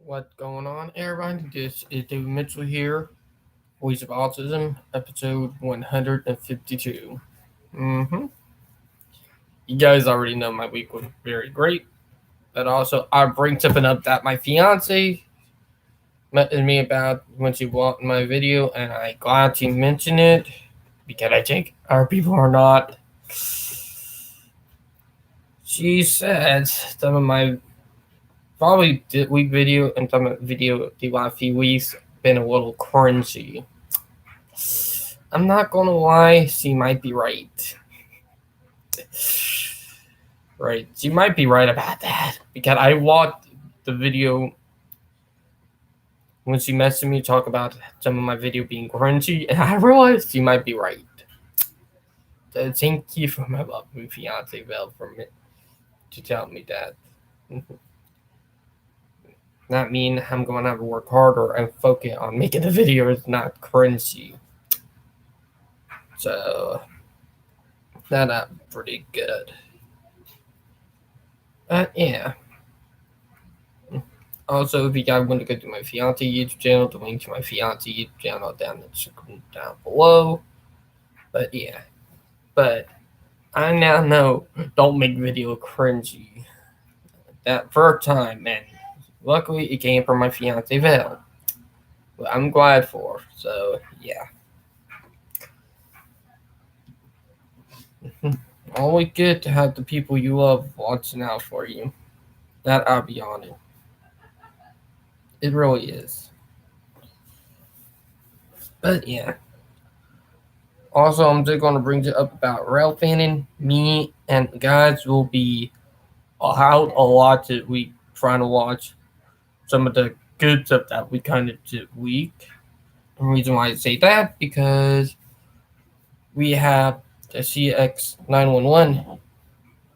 What's going on, everybody? This is David Mitchell here, Voice of Autism, episode 152. Mm-hmm. You guys already know my week was very great, but also I bring something up that my fiance met me about when she watched my video, and I glad to mention it because I think our people are not. She said some of my probably week video and some of the video the last few weeks been a little cringy. I'm not gonna lie, she might be right. Right, she might be right about that because I watched the video when she messaged me talk about some of my video being cringy, and I realized she might be right. So thank you for my lovely fiance Val for me to tell me that. That mean I'm going to have to work harder and focus on making the videos not cringy. So that's pretty good. Yeah. Also, if you guys want to go to my fiance YouTube channel, the link to my fiance YouTube channel down below. But yeah, but I now know don't make video cringy. That first time, man. Luckily, it came from my fiance Val. But I'm glad for. So yeah. Always good to have the people you love watching out for you. That I'll be honest. It really is. But yeah. Also, I'm just going to bring it up about rail fanning. Me and the guys will be out a lot this week trying to watch some of the good stuff that we kind of did week. The reason why I say that because we have the CX911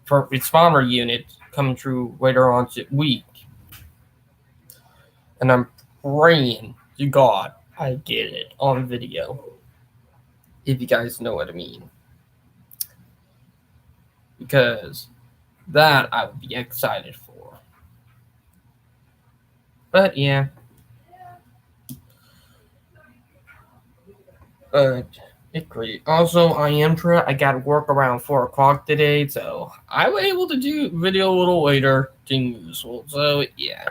for responder unit coming through later on this week. And I'm praying to God I get it on video. If you guys know what I mean. Because that I would be excited for. But yeah. But it's great. Also, I am trying. I got to work around 4 o'clock today, so I was able to do video a little later than usual. So yeah.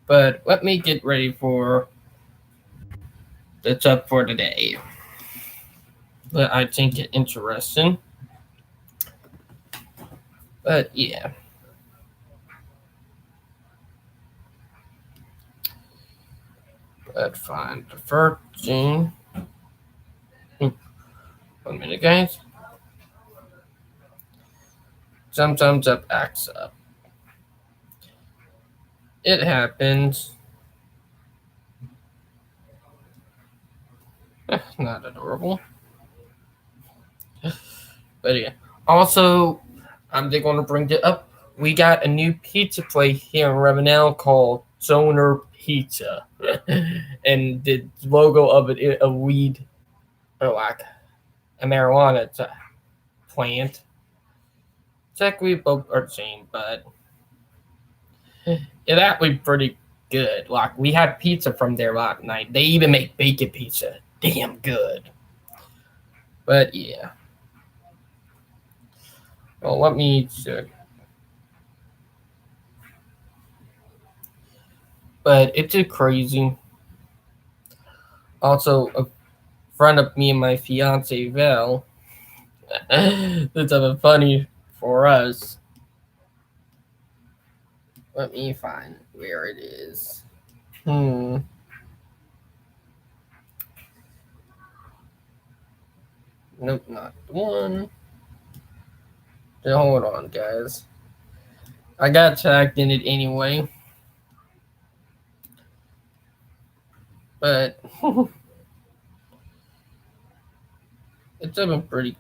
But let me get ready for the up for today. But I think it interesting. But yeah. Let's find the first thing. 1 minute, guys. Sometimes up acts up. It happens. Not adorable. But yeah. Also, I'm just going to bring it up. We got a new pizza place here in Ravenel called Zoner Pizza. And the logo of it is a weed, or like a marijuana plant. Technically, both are the same, but it actually pretty good. Like, we had pizza from there last night. They even make bacon pizza. Damn good. But yeah. Well, let me check. But it's just crazy. Also, a friend of me and my fiance Val. That's something funny for us. Let me find where it is. Nope, not the one. Hold on, guys. I got tagged in it anyway. But it's something pretty.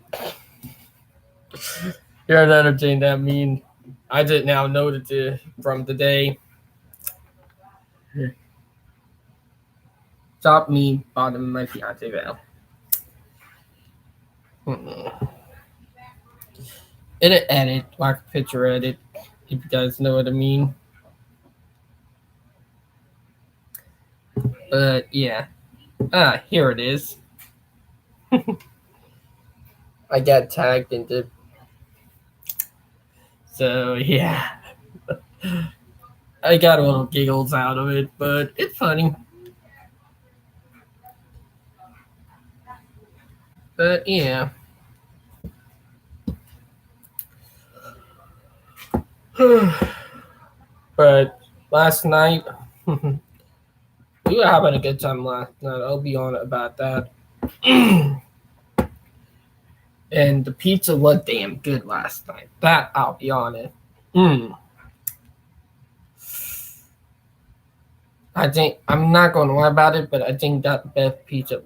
You're another thing that mean I just now noted it from today. Stop me bottom my fiance Val. In an edit, like a picture edit, if you guys know what I mean. But yeah. Here it is. I got tagged into. So yeah. I got a little giggles out of it, but it's funny. But yeah. But last night, we were having a good time last night. I'll be honest about that. And the pizza was damn good last night. That I'll be honest. I think I'm not going to lie about it, but I think that the best pizza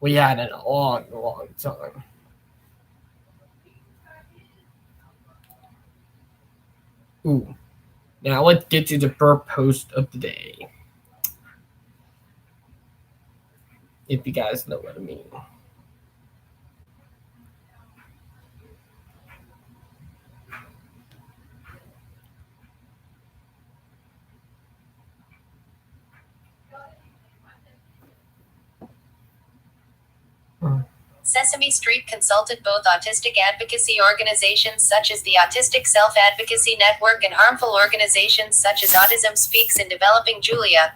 we had in a long, long time. Ooh. Now let's get to the burp post of the day. If you guys know what I mean. Sesame Street consulted both autistic advocacy organizations such as the Autistic Self-Advocacy Network and harmful organizations such as Autism Speaks in developing Julia.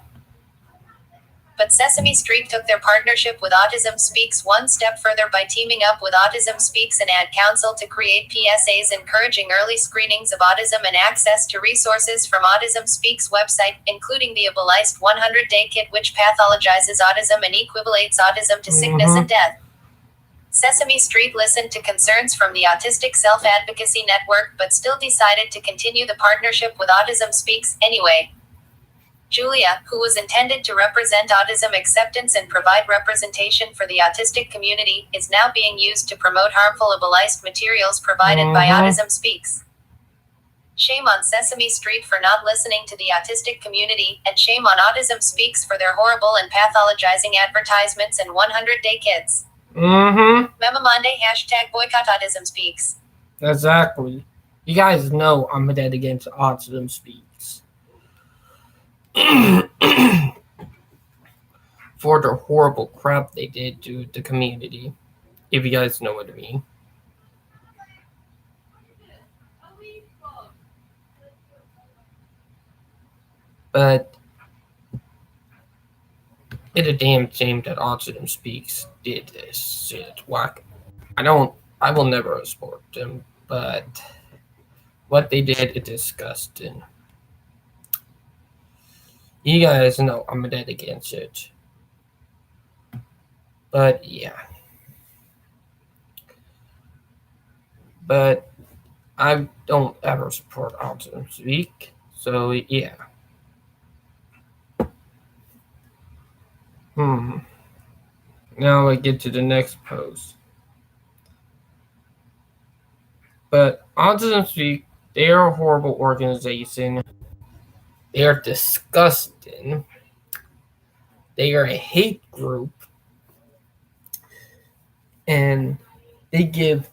But Sesame Street took their partnership with Autism Speaks one step further by teaming up with Autism Speaks and Ad Council to create PSAs encouraging early screenings of autism and access to resources from Autism Speaks website, including the Abilized 100-Day Kit which pathologizes autism and equivalates autism to sickness and death. Sesame Street listened to concerns from the Autistic Self-Advocacy Network but still decided to continue the partnership with Autism Speaks anyway. Julia, who was intended to represent autism acceptance and provide representation for the autistic community, is now being used to promote harmful ableist materials provided by Autism Speaks. Shame on Sesame Street for not listening to the autistic community, and shame on Autism Speaks for their horrible and pathologizing advertisements and 100-day kits. Memamande #boycott Autism Speaks. Exactly. You guys know I'm dead against Autism Speaks. For the horrible crap they did to the community. If you guys know what I mean. But it's a damn shame that Autism Speaks did this shit. Whack. I will never support them, but what they did is disgusting. You guys know I'm dead against it. But yeah. But I don't ever support Autism Speak, so yeah. Now I get to the next post. But Autism Speak, they are a horrible organization. They are disgusting. They are a hate group. And they give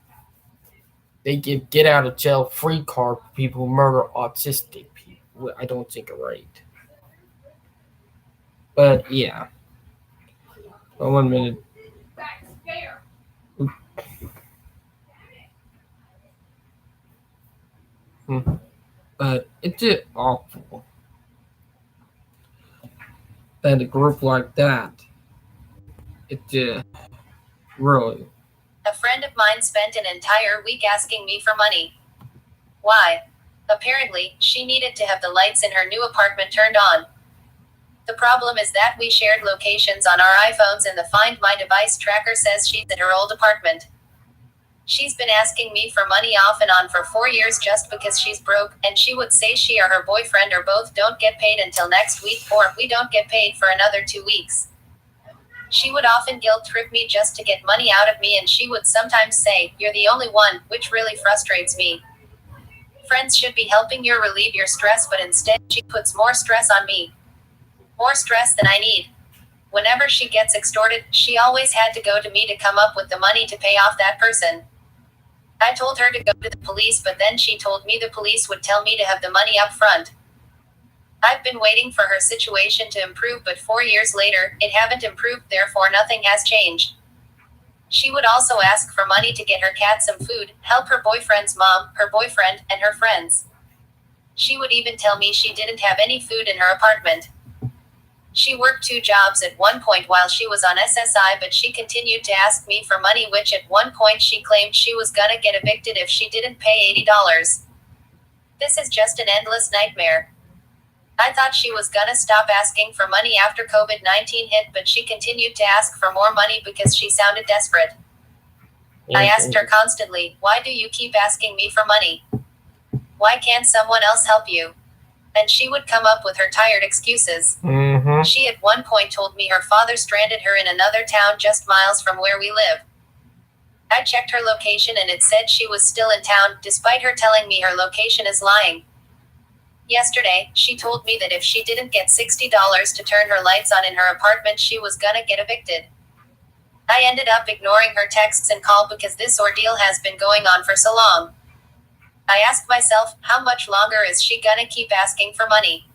get out of jail free card for people who murder autistic people. I don't think are right. But yeah. Oh, 1 minute. But it's just awful that a group like that, it's really. A friend of mine spent an entire week asking me for money. Why? Apparently, she needed to have the lights in her new apartment turned on. The problem is that we shared locations on our iPhones and the Find My Device tracker says she's at her old apartment. She's been asking me for money off and on for 4 years just because she's broke, and she would say she or her boyfriend or both don't get paid until next week, or we don't get paid for another 2 weeks. She would often guilt trip me just to get money out of me, and she would sometimes say, "You're the only one," which really frustrates me. Friends should be helping you relieve your stress, but instead she puts more stress on me. More stress than I need. Whenever she gets extorted, she always had to go to me to come up with the money to pay off that person. I told her to go to the police, but then she told me the police would tell me to have the money up front. I've been waiting for her situation to improve, but 4 years later, it haven't improved, therefore nothing has changed. She would also ask for money to get her cat some food, help her boyfriend's mom, her boyfriend, and her friends. She would even tell me she didn't have any food in her apartment. She worked 2 jobs at one point while she was on SSI, but she continued to ask me for money, which at one point she claimed she was gonna get evicted if she didn't pay $80. This is just an endless nightmare. I thought she was gonna stop asking for money after COVID-19 hit, but she continued to ask for more money because she sounded desperate. I asked her constantly, "Why do you keep asking me for money? Why can't someone else help you?" And she would come up with her tired excuses. She at one point told me her father stranded her in another town just miles from where we live. I checked her location and it said she was still in town, despite her telling me her location is lying. Yesterday, she told me that if she didn't get $60 to turn her lights on in her apartment, she was gonna get evicted. I ended up ignoring her texts and call because this ordeal has been going on for so long. I asked myself, how much longer is she gonna keep asking for money?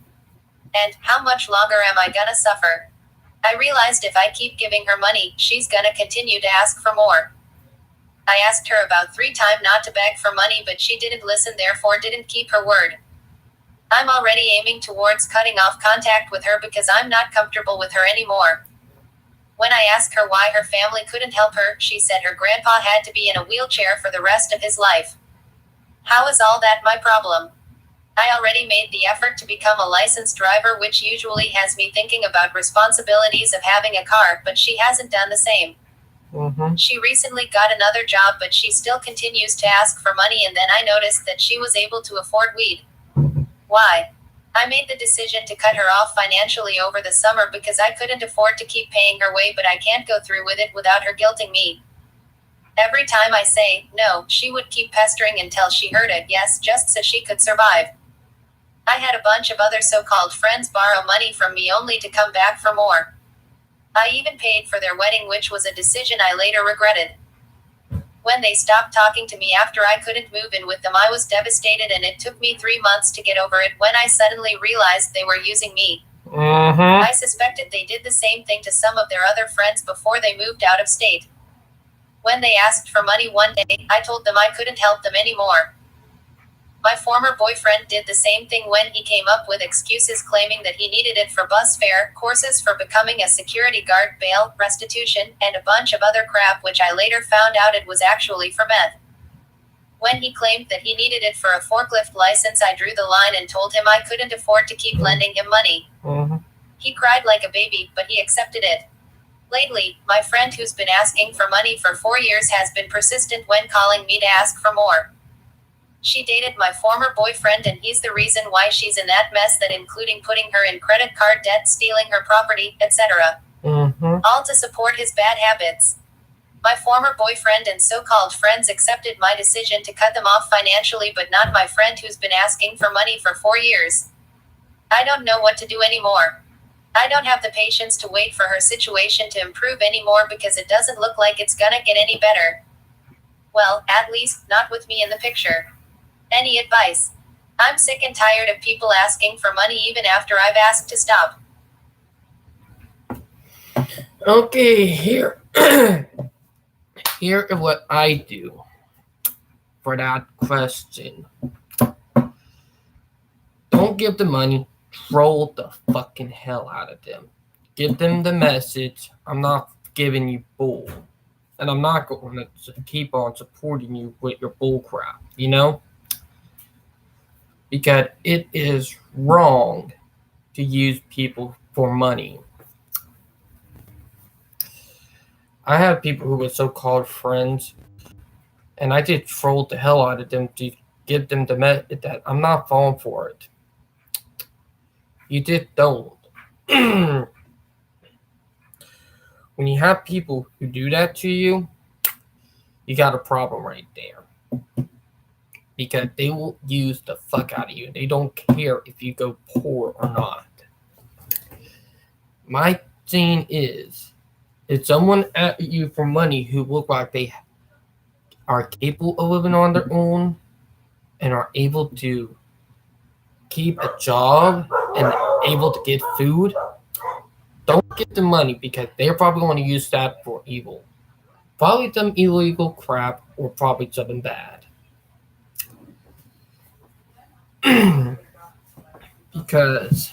And how much longer am I gonna suffer? I realized if I keep giving her money, she's gonna continue to ask for more. I asked her about 3 times not to beg for money, but she didn't listen, therefore didn't keep her word. I'm already aiming towards cutting off contact with her because I'm not comfortable with her anymore. When I asked her why her family couldn't help her, she said her grandpa had to be in a wheelchair for the rest of his life. How is all that my problem? I already made the effort to become a licensed driver, which usually has me thinking about responsibilities of having a car, but she hasn't done the same. She recently got another job, but she still continues to ask for money, and then I noticed that she was able to afford weed. Why? I made the decision to cut her off financially over the summer because I couldn't afford to keep paying her way, but I can't go through with it without her guilting me. Every time I say no, she would keep pestering until she heard a yes just so she could survive. I had a bunch of other so-called friends borrow money from me only to come back for more. I even paid for their wedding, which was a decision I later regretted. When they stopped talking to me after I couldn't move in with them, I was devastated, and it took me 3 months to get over it when I suddenly realized they were using me. I suspected they did the same thing to some of their other friends before they moved out of state. When they asked for money one day, I told them I couldn't help them anymore. My former boyfriend did the same thing when he came up with excuses claiming that he needed it for bus fare, courses for becoming a security guard, bail, restitution, and a bunch of other crap, which I later found out it was actually for meth. When he claimed that he needed it for a forklift license, I drew the line and told him I couldn't afford to keep lending him money. He cried like a baby, but he accepted it. Lately, my friend who's been asking for money for 4 years has been persistent when calling me to ask for more. She dated my former boyfriend, and he's the reason why she's in that mess, that including putting her in credit card debt, stealing her property, etc. All to support his bad habits. My former boyfriend and so-called friends accepted my decision to cut them off financially, but not my friend who's been asking for money for 4 years. I don't know what to do anymore. I don't have the patience to wait for her situation to improve anymore because it doesn't look like it's gonna get any better. Well, at least, not with me in the picture. Any advice? I'm sick and tired of people asking for money even after I've asked to stop. Okay, here. Here is what I do for that question. Don't give the money. Troll the fucking hell out of them. Give them the message. I'm not giving you bull. And I'm not going to keep on supporting you with your bull crap, you know? Because it is wrong to use people for money. I have people who were so-called friends, and I just trolled the hell out of them to get them to admit that I'm not falling for it. You just don't. When you have people who do that to you, you got a problem right there. Because they will use the fuck out of you. They don't care if you go poor or not. My thing is, if someone at you for money who look like they are capable of living on their own and are able to keep a job and able to get food, don't give them money because they're probably going to use that for evil. Probably some illegal crap or probably something bad. Because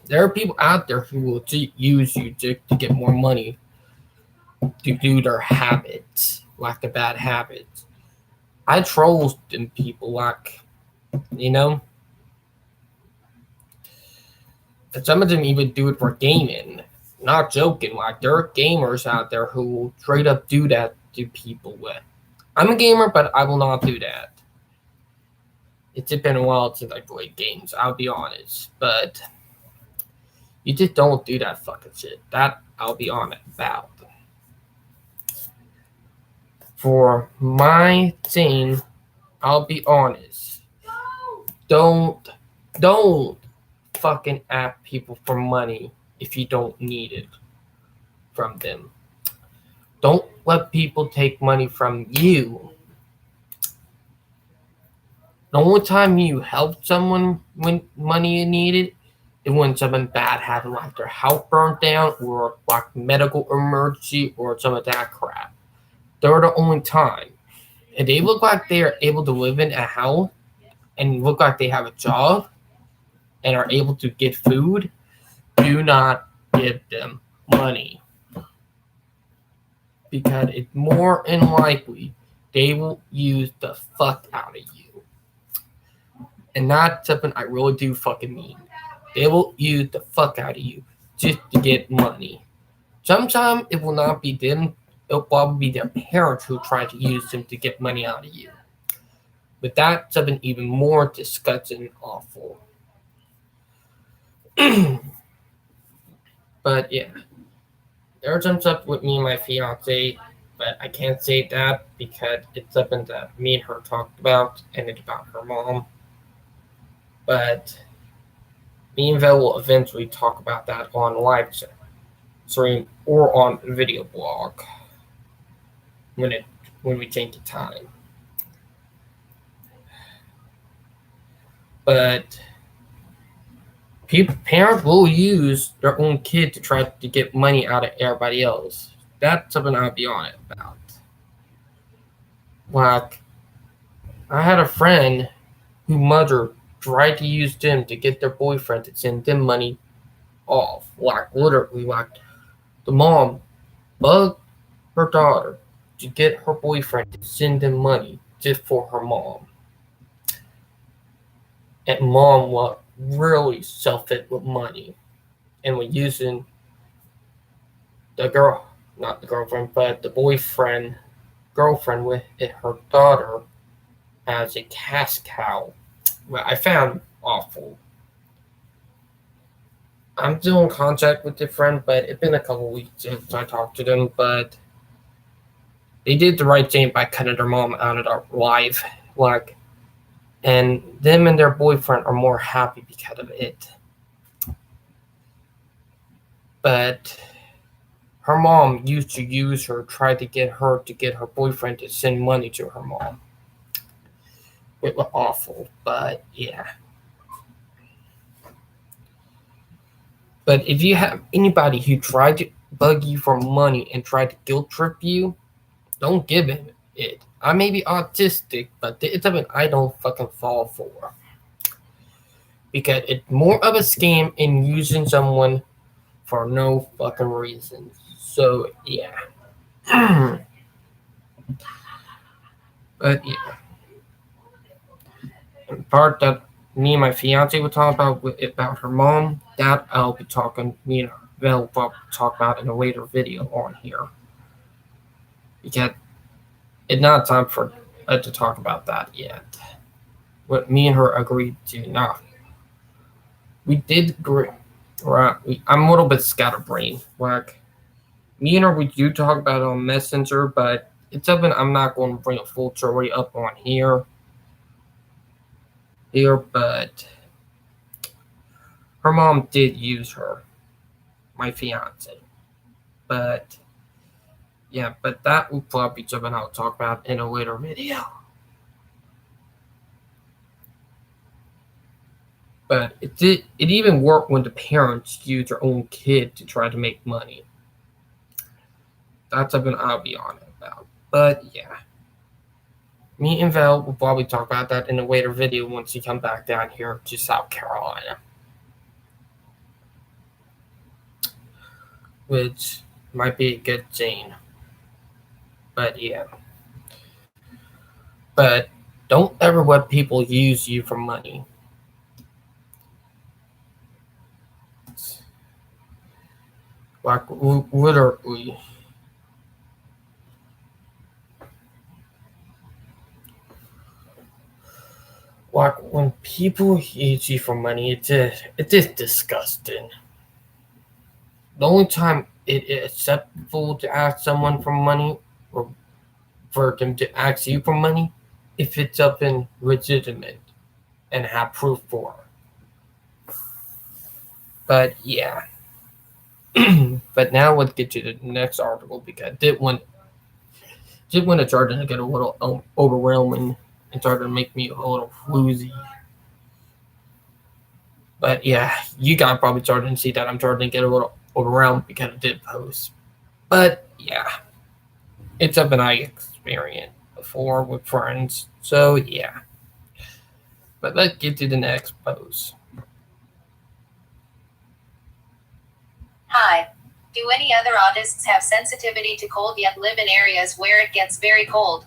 there are people out there who will use you to get more money to do their habits, like the bad habits. I troll them people, like, you know, and some of them even do it for gaming. Not joking, like, there are gamers out there who will straight up do that to people with. I'm a gamer, but I will not do that. It's been a while since I played games, I'll be honest. But you just don't do that fucking shit. That I'll be honest about. For my thing, I'll be honest. Don't don't fucking ask people for money if you don't need it from them. Don't let people take money from you. The only time you help someone when money is needed is when something bad happened, like their house burned down, or like medical emergency, or some of that crap. They're the only time. If they look like they are able to live in a house and look like they have a job and are able to get food, do not give them money. Because it's more than likely they will use the fuck out of you. And that's something I really do fucking mean. They will use the fuck out of you just to get money. Sometimes it will not be them, it'll probably be their parents who try to use them to get money out of you. But that's something even more disgusting and awful. But yeah, there's some stuff with me and my fiance, but I can't say that because it's something that me and her talked about, and it's about her mom. But me and Vel will eventually talk about that on live stream or on video blog when it when we take the time. But parents will use their own kid to try to get money out of everybody else. That's something I'll be honest about. Like, I had a friend whose mother tried to use them to get their boyfriend to send them money off. Like, literally, like, the mom bugged her daughter to get her boyfriend to send them money just for her mom. And mom was really selfish with money and was using the girl, not the girlfriend, but the girlfriend with her daughter as a cash cow. Well, I found awful. I'm still in contact with the friend, but it's been a couple weeks since I talked to them. But they did the right thing by cutting their mom out of their life, like, and them and their boyfriend are more happy because of it. But her mom used to use her, tried to get her boyfriend to send money to her mom. It was awful, but yeah. But if you have anybody who tried to bug you for money and tried to guilt trip you, don't give him it. I may be autistic, but it's something I don't fucking fall for. Because it's more of a scam in using someone for no fucking reason. So yeah. But yeah. The part that me and my fiance will talk about her mom, that I'll be talking, me and Vel will talk about in a later video on here. Because it's not time for us to talk about that yet. What me and her agreed to not. We did agree. Right. I'm a little bit scatterbrained. Like, me and her, we do talk about it on Messenger, but it's something I'm not going to bring a full story up on here. But her mom did use her, my fiance. But yeah, but that will probably be something I'll talk about in a later video. But it even worked when the parents use their own kid to try to make money. That's something I'll be honest about. But yeah, me and Val will probably talk about that in a later video once you come back down here to South Carolina, which might be a good thing. But yeah, but don't ever let people use you for money. Like literally. Like when people use you for money, it is disgusting. The only time it is acceptable to ask someone for money or for them to ask you for money if it's up in legitimate and have proof for. But yeah. But now let's get to the next article because did want to start to get a little overwhelming and start to make me a little floozy. But yeah, you guys probably starting to see that I'm starting to get a little overwhelmed because I did post. But yeah, it's something I experienced before with friends. So yeah. But let's get to the next post. Hi. Do any other autists have sensitivity to cold yet live in areas where it gets very cold?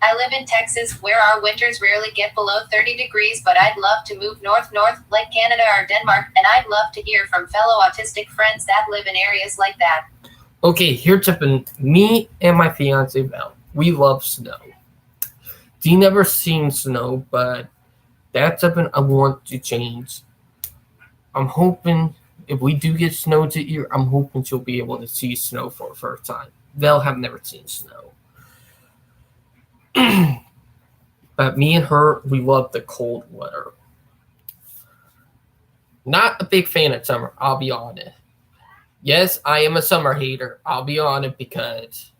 I live in Texas, where our winters rarely get below 30 degrees, but I'd love to move north, like Canada or Denmark, and I'd love to hear from fellow autistic friends that live in areas like that. Okay, here's something. Me and my fiance Val, we love snow. She never seen snow, but that's something I want to change. I'm hoping if we do get snow this year, I'm hoping she'll be able to see snow for the first time. They'll have never seen snow. But me and her, we love the cold weather. Not a big fan of summer, I'll be honest. Yes, I am a summer hater, I'll be honest, because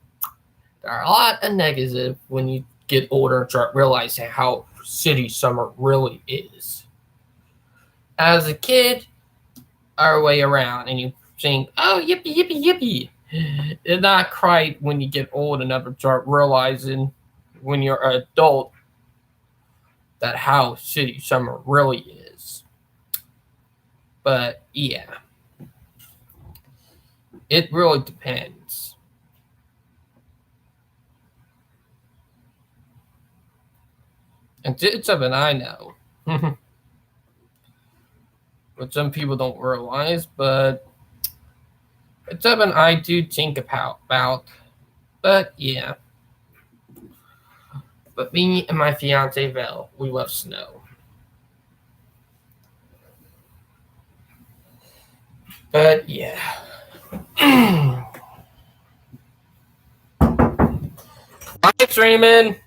there are a lot of negatives when you get older and start realizing how shitty summer really is. As a kid, our way around, and you think, oh, yippee, yippee, yippee. It's not quite when you get old enough to start realizing when you're an adult that how shitty summer really is. But yeah, it really depends. And it's something I know. What some people don't realize, but it's something I do think about. But yeah. But me and my fiance Val, we love snow. But yeah. Thanks, Raymond.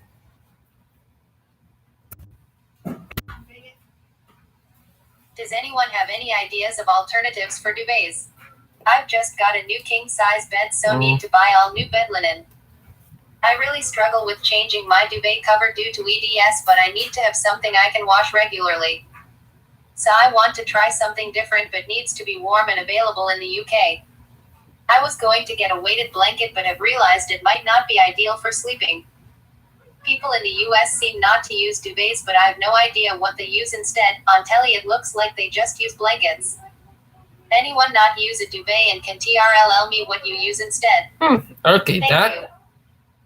Does anyone have any ideas of alternatives for duvets? I've just got a new king-size bed, so need to buy all new bed linen. I really struggle with changing my duvet cover due to EDS, but I need to have something I can wash regularly. So I want to try something different, but needs to be warm and available in the UK. I was going to get a weighted blanket, but have realized it might not be ideal for sleeping. People in the US seem not to use duvets, but I have no idea what they use instead. On telly it looks like they just use blankets. Anyone not use a duvet, and can TRLL me what you use instead? Okay, Thank you.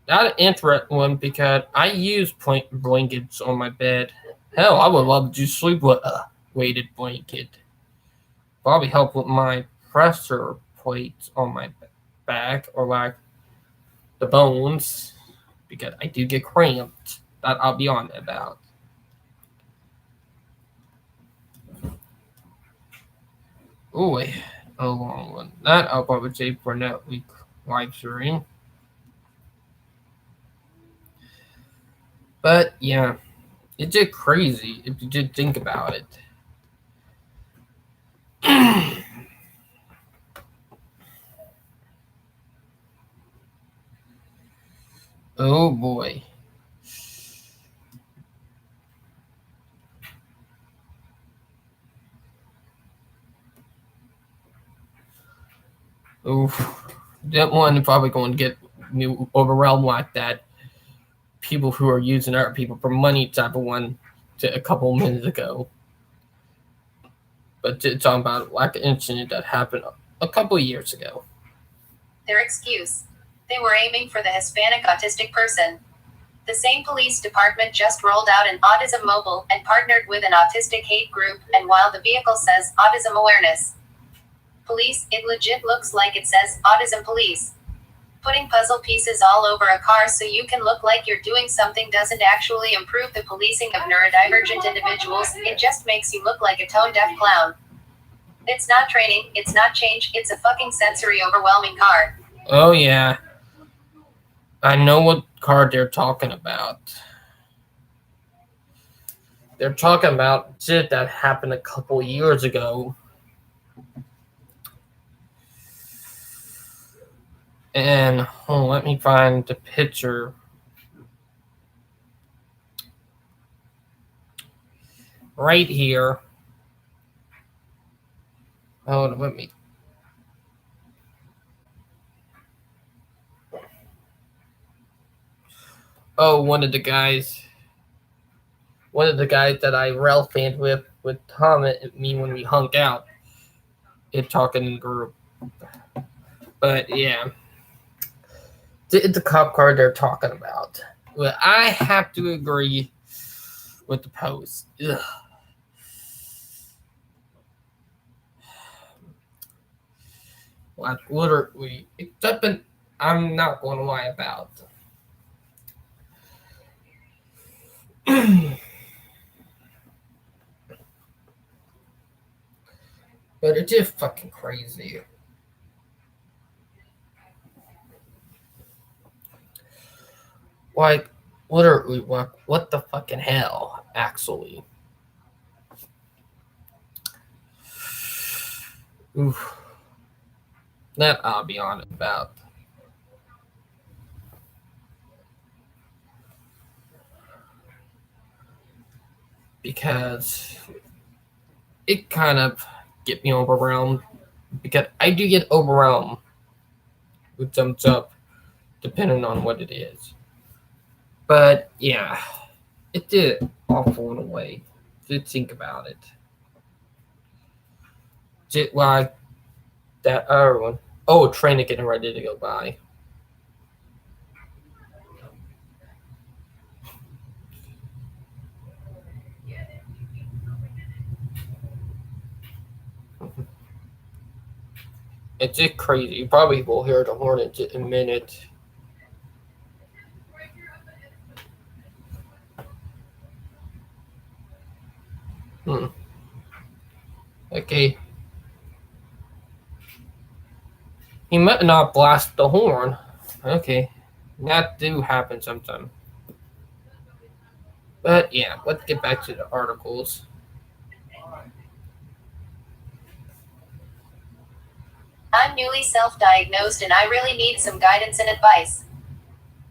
That's an interesting one because I use blankets on my bed. Hell, I would love to sleep with a weighted blanket. Probably help with my pressure plates on my back or like the bones because I do get cramped. That I'll be honest about. Oh, wait, a long one. That I'll probably say for next week live stream. But yeah, it's just crazy if you just think about it. Oh boy. Oof. That one probably going to get me overwhelmed like that. People who are using other people for money type of one to a couple minutes ago. But it's talking about like an incident that happened a couple of years ago. Their excuse. They were aiming for the Hispanic autistic person. The same police department just rolled out an Autism mobile and partnered with an autistic hate group, and while the vehicle says Autism Awareness Police, it legit looks like it says Autism Police. Putting puzzle pieces all over a car so you can look like you're doing something doesn't actually improve the policing of neurodivergent individuals, it just makes you look like a tone-deaf clown. It's not training, it's not change, it's a fucking sensory overwhelming car. Oh, yeah. I know what card they're talking about. They're talking about shit that happened a couple years ago. And let me find the picture. Right here. Hold on, let me. Oh, one of the guys that I rail fanned with Tom and me when we hung out. It talking in group. But yeah. It's the cop card they're talking about. But I have to agree with the post. Ugh. Like literally, except I'm not going to lie about. But it's just fucking crazy. Like, literally, what the fucking hell, actually? Oof. That I'll be honest about. Because it kind of get me overwhelmed. Because I do get overwhelmed with some stuff, depending on what it is. But yeah, it did awful in a way. To think about it. Just like that other one. Oh, a train getting ready to go by. It's just crazy. You probably will hear the horn in a minute. Okay. He might not blast the horn. Okay. That do happen sometimes. But yeah, let's get back to the articles. I'm newly self-diagnosed and I really need some guidance and advice.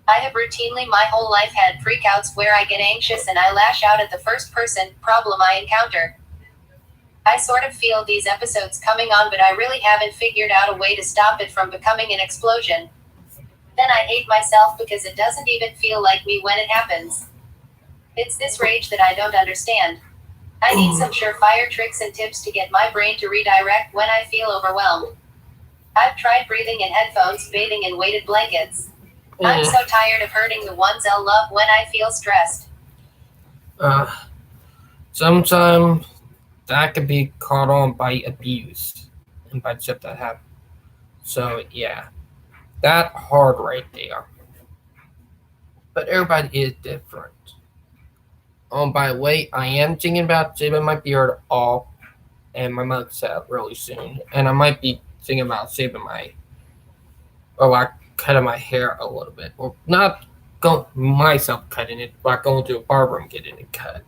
I have routinely my whole life had freakouts where I get anxious and I lash out at the first person problem I encounter. I sort of feel these episodes coming on, but I really haven't figured out a way to stop it from becoming an explosion. Then I hate myself because it doesn't even feel like me when it happens. It's this rage that I don't understand. I need some surefire tricks and tips to get my brain to redirect when I feel overwhelmed. I've tried breathing in headphones, bathing in weighted blankets. I'm so tired of hurting the ones I love when I feel stressed. Sometimes that could be caught on by abuse and by stuff that happens. So yeah, that hard right there. But everybody is different. By the way, I am thinking about shaving my beard off and my mugshot really soon, and I might be thinking about shaving like cutting my hair a little bit, or not going myself cutting it, but going to a barber and getting it cut.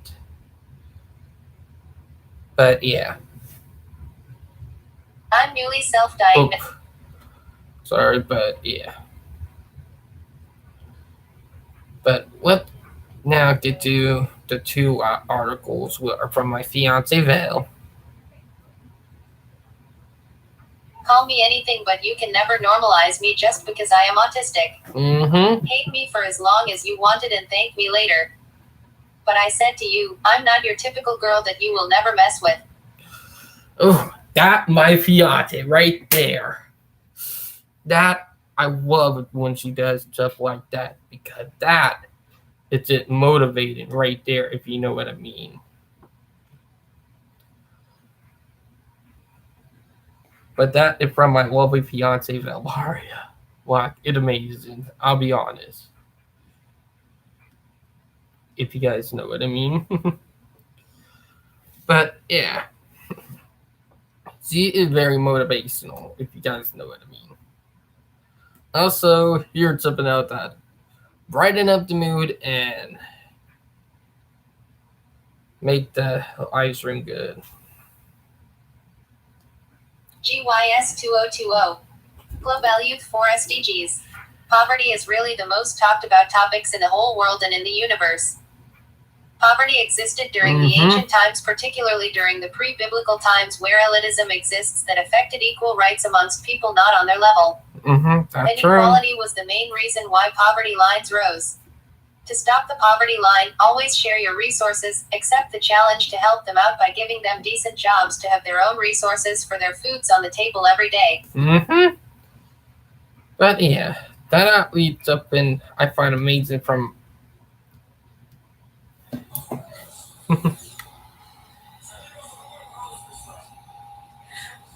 But yeah. I'm newly self-diagnosed. Sorry, but yeah. But what now get to the two articles from my fiance Val. Call me anything, but you can never normalize me just because I am autistic. Mm-hmm. Hate me for as long as you wanted and thank me later. But I said to you, I'm not your typical girl that you will never mess with. Oh, that my fiance right there. That I love it when she does stuff like that because that is it motivating right there, if you know what I mean. But that is from my lovely fiance Valeria. Like, it's amazing. I'll be honest. If you guys know what I mean. But yeah, she is very motivational, if you guys know what I mean. Also, here's something else that brighten up the mood and make the ice cream good. GYS 2020. Global Youth 4 SDGs. Poverty is really the most talked about topics in the whole world and in the universe. Poverty existed during the ancient times, particularly during the pre-biblical times where elitism exists that affected equal rights amongst people not on their level. That's true. Inequality was the main reason why poverty lines rose. To stop the poverty line, always share your resources, accept the challenge to help them out by giving them decent jobs to have their own resources for their foods on the table every day. But yeah, that leads up and I find amazing from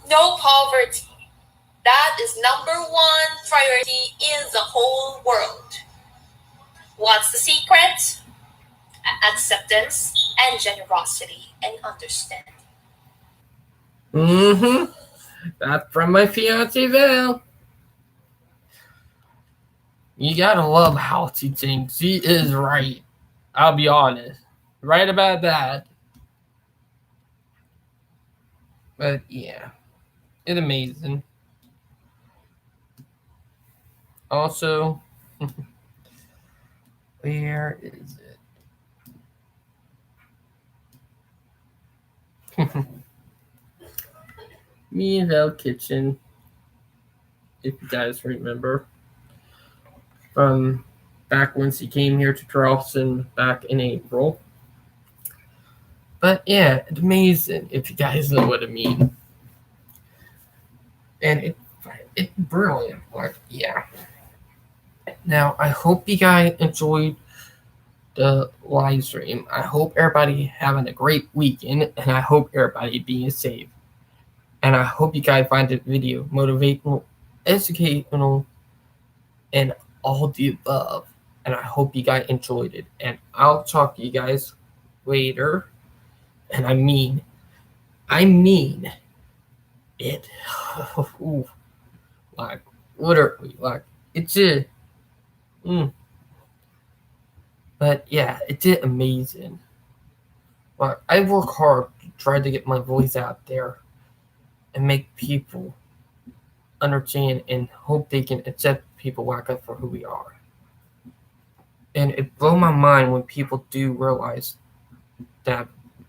No poverty. That is number one priority in the whole world. What's the secret? Acceptance and generosity and understanding. That's from my fiance Val. You gotta love how she thinks. She is right. I'll be honest. Right about that. But yeah, it's amazing. Also, where is it? Me and Val Kitchen, if you guys remember, from back when she came here to Charleston back in April. But yeah, it's amazing if you guys know what I mean. And it's brilliant. Like, yeah. Now, I hope you guys enjoyed the live stream. I hope everybody having a great weekend, and I hope everybody being safe. And I hope you guys find the video motivational, educational, and all the above. And I hope you guys enjoyed it. And I'll talk to you guys later. And I mean it. Ooh, like literally, like it's it. But yeah, it did amazing. Like I work hard to try to get my voice out there and make people understand and hope they can accept people like us for who we are. And it blew my mind when people do realize that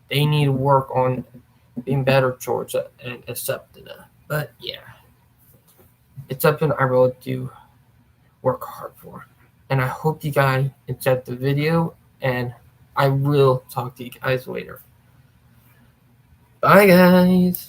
they need to work on being better towards it and accepting it. But yeah, it's something I really do work hard for. And I hope you guys accept the video, and I will talk to you guys later. Bye, guys.